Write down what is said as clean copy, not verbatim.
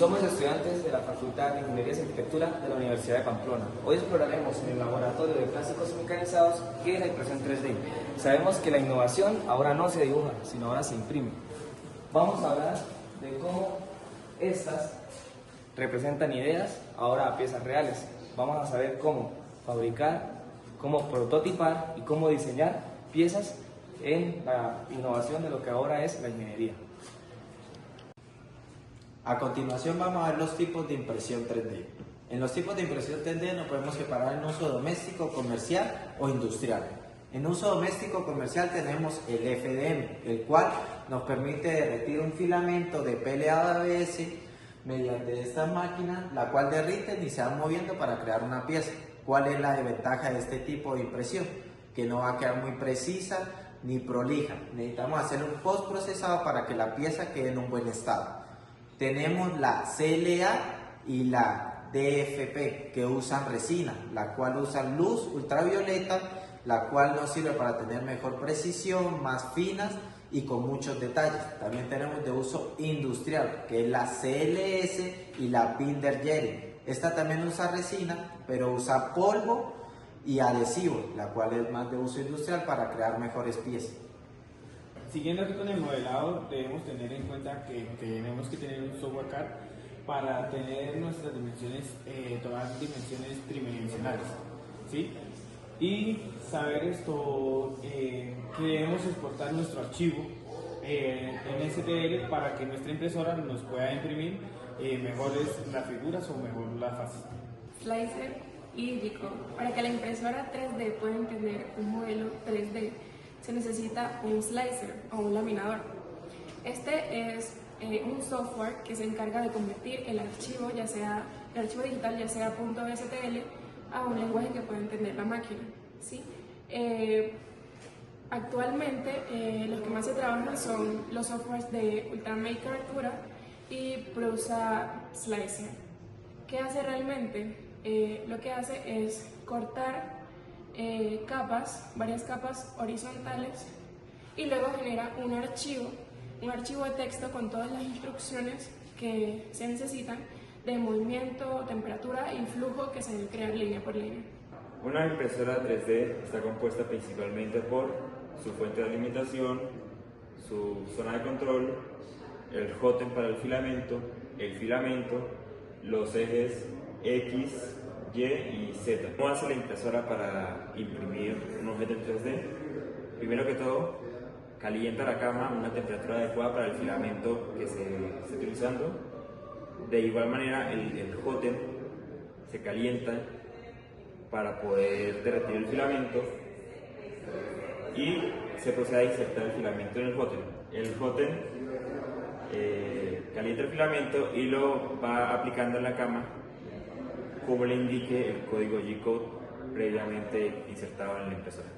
Somos estudiantes de la Facultad de Ingeniería y Arquitectura de la Universidad de Pamplona. Hoy exploraremos en el laboratorio de plásticos mecanizados qué es la impresión 3D. Sabemos que la innovación ahora no se dibuja, sino ahora se imprime. Vamos a hablar de cómo estas representan ideas ahora a piezas reales. Vamos a saber cómo fabricar, cómo prototipar y cómo diseñar piezas en la innovación de lo que ahora es la ingeniería. A continuación vamos a ver los tipos de impresión 3D. En los tipos de impresión 3D nos podemos separar en uso doméstico, comercial o industrial. En uso doméstico comercial tenemos el FDM, el cual nos permite derretir un filamento de PLA de ABS mediante esta máquina, la cual derrite y se va moviendo para crear una pieza. ¿Cuál es la desventaja de este tipo de impresión? Que no va a quedar muy precisa ni prolija. Necesitamos hacer un postprocesado para que la pieza quede en un buen estado. Tenemos la CLA y la DFP, que usan resina, la cual usa luz ultravioleta, la cual nos sirve para tener mejor precisión, más finas y con muchos detalles. También tenemos de uso industrial, que es la CLS y la Binder Jetting. Esta también usa resina, pero usa polvo y adhesivo, la cual es más de uso industrial para crear mejores piezas. Siguiendo aquí con el modelado, debemos tener en cuenta que tenemos que tener un software CAD para tener nuestras dimensiones, tomar dimensiones tridimensionales, ¿sí? Y saber esto, que debemos exportar nuestro archivo en STL para que nuestra impresora nos pueda imprimir mejores las figuras o mejor las fases. Slicer y G-Code. Para que la impresora 3D pueda entender un modelo 3D, se necesita un slicer o un laminador. Este es un software que se encarga de convertir el archivo digital, ya sea .stl, a un lenguaje que pueda entender la máquina, ¿sí? Actualmente los que más se trabajan son los softwares de Ultimaker Artura y Prusa Slicer. ¿Qué hace realmente? Lo que hace es cortar varias capas horizontales, y luego genera un archivo de texto con todas las instrucciones que se necesitan de movimiento, temperatura y flujo que se debe crear línea por línea. Una impresora 3D está compuesta principalmente por su fuente de alimentación, su zona de control, el hotend para el filamento, los ejes X, Y y Z. ¿Cómo hace la impresora para imprimir un objeto en 3D? Primero que todo, calienta la cama a una temperatura adecuada para el filamento que se esté utilizando. De igual manera, el hotend se calienta para poder derretir el filamento y se procede a insertar el filamento en el hotend. El hotend calienta el filamento y lo va aplicando en la cama como le indique el código G-Code previamente insertado en la impresora.